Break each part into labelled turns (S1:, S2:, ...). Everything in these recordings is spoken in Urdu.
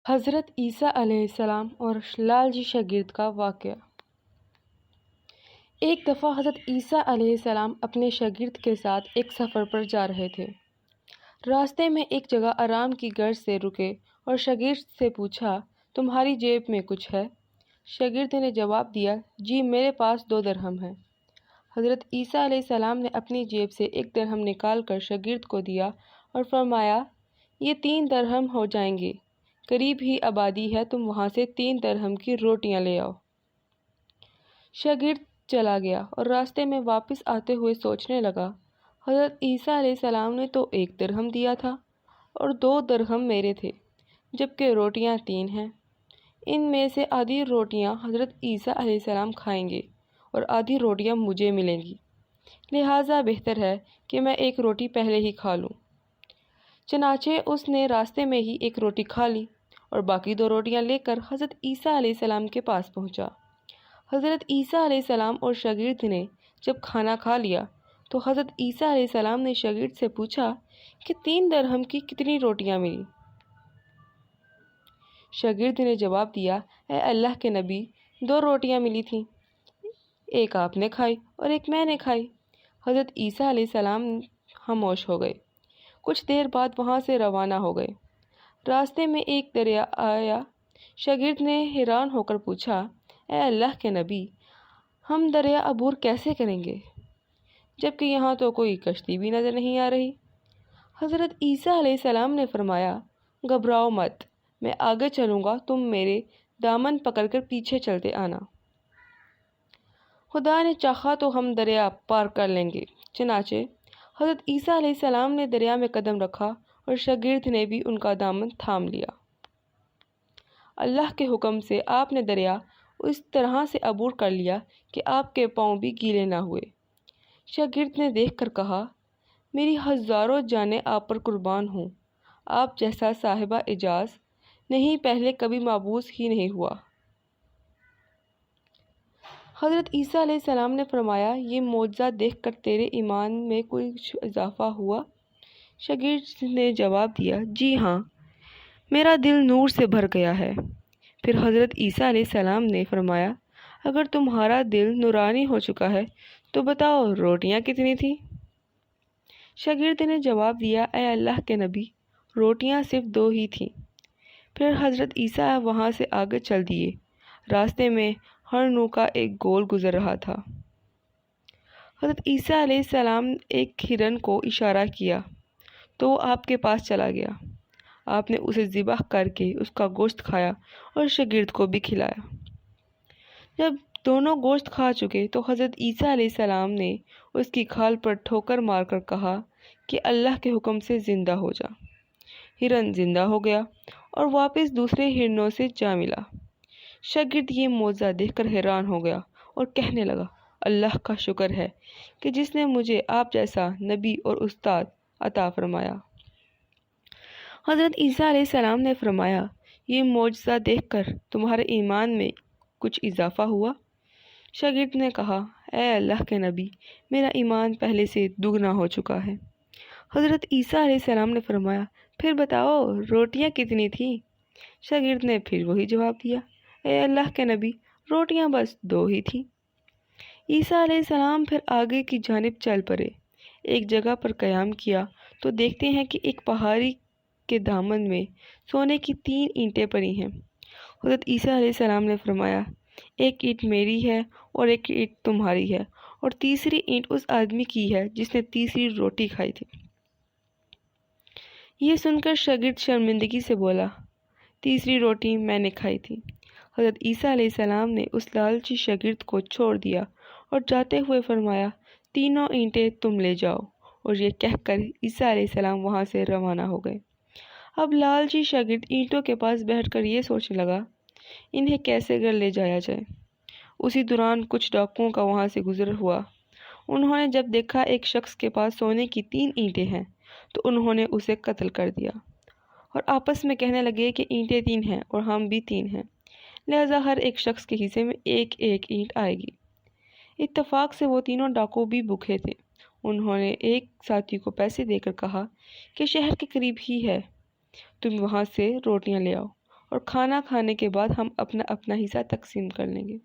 S1: حضرت عیسیٰ علیہ السلام اور لال جی شاگرد کا واقعہ۔ ایک دفعہ حضرت عیسیٰ علیہ السلام اپنے شاگرد کے ساتھ ایک سفر پر جا رہے تھے۔ راستے میں ایک جگہ آرام کی غرض سے رکے اور شاگرد سے پوچھا، تمہاری جیب میں کچھ ہے؟ شاگرد نے جواب دیا، جی میرے پاس 2 درہم ہیں۔ حضرت عیسیٰ علیہ السلام نے اپنی جیب سے 1 درہم نکال کر شاگرد کو دیا اور فرمایا، یہ 3 درہم ہو جائیں گے، قریب ہی آبادی ہے، تم وہاں سے 3 درہم کی روٹیاں لے آؤ۔ شاگرد چلا گیا اور راستے میں واپس آتے ہوئے سوچنے لگا، حضرت عیسیٰ علیہ السلام نے تو 1 درہم دیا تھا اور 2 درہم میرے تھے، جبکہ روٹیاں 3 ہیں۔ ان میں سے آدھی روٹیاں حضرت عیسیٰ علیہ السلام کھائیں گے اور آدھی روٹیاں مجھے ملیں گی، لہٰذا بہتر ہے کہ میں 1 روٹی پہلے ہی کھا لوں۔ چنانچہ اس نے راستے میں ہی 1 روٹی کھا لی اور باقی 2 روٹیاں لے کر حضرت عیسیٰ علیہ السلام کے پاس پہنچا۔ حضرت عیسیٰ علیہ السلام اور شاگرد نے جب کھانا کھا لیا تو حضرت عیسیٰ علیہ السلام نے شاگرد سے پوچھا کہ 3 درہم کی کتنی روٹیاں ملی؟ شاگرد نے جواب دیا، اے اللہ کے نبی، 2 روٹیاں ملی تھیں، 1 آپ نے کھائی اور 1 میں نے کھائی۔ حضرت عیسیٰ علیہ السلام خاموش ہو گئے، کچھ دیر بعد وہاں سے روانہ ہو گئے۔ راستے میں ایک دریا آیا۔ شاگرد نے حیران ہو کر پوچھا، اے اللہ کے نبی، ہم دریا عبور کیسے کریں گے، جبکہ یہاں تو کوئی کشتی بھی نظر نہیں آ رہی؟ حضرت عیسیٰ علیہ السلام نے فرمایا، گھبراؤ مت، میں آگے چلوں گا، تم میرے دامن پکڑ کر پیچھے چلتے آنا، خدا نے چاہا تو ہم دریا پار کر لیں گے۔ چنانچہ حضرت عیسیٰ علیہ السلام نے دریا میں قدم رکھا اور شاگرد نے بھی ان کا دامن تھام لیا۔ اللہ کے حکم سے آپ نے دریا اس طرح سے عبور کر لیا کہ آپ کے پاؤں بھی گیلے نہ ہوئے۔ شاگرد نے دیکھ کر کہا، میری ہزاروں جانیں آپ پر قربان ہوں، آپ جیسا صاحب اعجاز نہیں پہلے کبھی معبوس ہی نہیں ہوا۔ حضرت عیسیٰ علیہ السلام نے فرمایا، یہ معجزہ دیکھ کر تیرے ایمان میں کچھ اضافہ ہوا؟ شاگرد نے جواب دیا، جی ہاں، میرا دل نور سے بھر گیا ہے۔ پھر حضرت عیسیٰ علیہ السلام نے فرمایا، اگر تمہارا دل نورانی ہو چکا ہے تو بتاؤ روٹیاں کتنی تھیں؟ شاگرد نے جواب دیا، اے اللہ کے نبی، روٹیاں صرف 2 ہی تھیں۔ پھر حضرت عیسیٰ وہاں سے آگے چل دیے۔ راستے میں ہرنوں کا ایک گول گزر رہا تھا۔ حضرت عیسیٰ علیہ السلام نے ایک ہرن کو اشارہ کیا تو وہ آپ کے پاس چلا گیا۔ آپ نے اسے ذبح کر کے اس کا گوشت کھایا اور شاگرد کو بھی کھلایا۔ جب دونوں گوشت کھا چکے تو حضرت عیسیٰ علیہ السلام نے اس کی کھال پر ٹھوکر مار کر کہا کہ اللہ کے حکم سے زندہ ہو جا۔ ہرن زندہ ہو گیا اور واپس دوسرے ہرنوں سے جا ملا۔ شاگرد یہ معجزہ دیکھ کر حیران ہو گیا اور کہنے لگا، اللہ کا شکر ہے کہ جس نے مجھے آپ جیسا نبی اور استاد عطا فرمایا۔ حضرت عیسیٰ علیہ السلام نے فرمایا، یہ معجزہ دیکھ کر تمہارے ایمان میں کچھ اضافہ ہوا؟ شاگرد نے کہا، اے اللہ کے نبی، میرا ایمان پہلے سے دگنا ہو چکا ہے۔ حضرت عیسیٰ علیہ السلام نے فرمایا، پھر بتاؤ روٹیاں کتنی تھیں؟ شاگرد نے پھر وہی جواب دیا، اے اللہ کے نبی، روٹیاں بس 2 ہی تھیں۔ عیسیٰ علیہ السلام پھر آگے کی جانب چل پڑے۔ ایک جگہ پر قیام کیا تو دیکھتے ہیں کہ ایک پہاڑی کے دامن میں سونے کی 3 اینٹیں پڑی ہیں۔ حضرت عیسیٰ علیہ السلام نے فرمایا، 1 اینٹ میری ہے اور 1 اینٹ تمہاری ہے اور تیسری اینٹ اس آدمی کی ہے جس نے تیسری روٹی کھائی تھی۔ یہ سن کر شاگرد شرمندگی سے بولا، تیسری روٹی میں نے کھائی تھی۔ حضرت عیسیٰ علیہ السلام نے اس لالچی شاگرد کو چھوڑ دیا اور جاتے ہوئے فرمایا، 3 اینٹیں تم لے جاؤ، اور یہ کہہ کر عیسیٰ علیہ السلام وہاں سے روانہ ہو گئے۔ اب لالچی شاگرد اینٹوں کے پاس بیٹھ کر یہ سوچنے لگا، انہیں کیسے گھر لے جایا جائے۔ اسی دوران کچھ ڈاکوؤں کا وہاں سے گزر ہوا۔ انہوں نے جب دیکھا ایک شخص کے پاس سونے کی 3 اینٹیں ہیں تو انہوں نے اسے قتل کر دیا اور آپس میں کہنے لگے کہ اینٹیں 3 ہیں اور ہم بھی 3 ہیں، لہذا ہر ایک شخص کے حصے میں 1 اینٹ آئے گی۔ اتفاق سے وہ تینوں ڈاکو بھی بھوکے تھے۔ انہوں نے ایک ساتھی کو پیسے دے کر کہا کہ شہر کے قریب ہی ہے، تم وہاں سے روٹیاں لے آؤ اور کھانا کھانے کے بعد ہم اپنا اپنا حصہ تقسیم کر لیں گے۔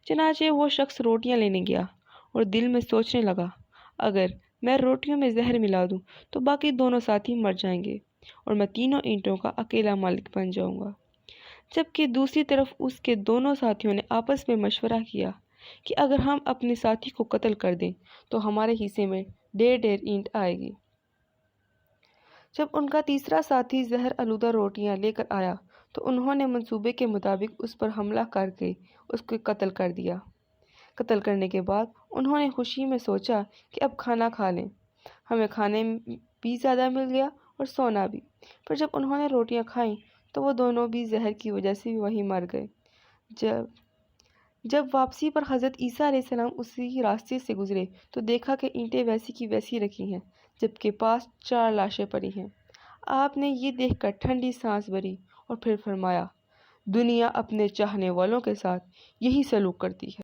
S1: چنانچہ وہ شخص روٹیاں لینے گیا اور دل میں سوچنے لگا، اگر میں روٹیوں میں زہر ملا دوں تو باقی دونوں ساتھی مر جائیں گے اور میں تینوں اینٹوں کا اکیلا مالک بن جاؤں گا۔ جبکہ دوسری طرف اس کے دونوں ساتھیوں نے آپس میں مشورہ کیا کہ اگر ہم اپنے ساتھی کو قتل کر دیں تو ہمارے حصے میں ڈھیر اینٹ آئے گی۔ جب ان کا تیسرا ساتھی زہر آلودہ روٹیاں لے کر آیا تو انہوں نے منصوبے کے مطابق اس پر حملہ کر کے اس کو قتل کر دیا۔ قتل کرنے کے بعد انہوں نے خوشی میں سوچا کہ اب کھانا کھا لیں، ہمیں کھانے بھی زیادہ مل گیا اور سونا بھی۔ پر جب انہوں نے روٹیاں کھائیں تو وہ دونوں بھی زہر کی وجہ سے وہیں مر گئے۔ جب واپسی پر حضرت عیسیٰ علیہ السلام اسی راستے سے گزرے تو دیکھا کہ اینٹیں ویسی کی ویسی رکھی ہیں، جبکہ پاس 4 لاشیں پڑی ہیں۔ آپ نے یہ دیکھ کر ٹھنڈی سانس بھری اور پھر فرمایا، دنیا اپنے چاہنے والوں کے ساتھ یہی سلوک کرتی ہے۔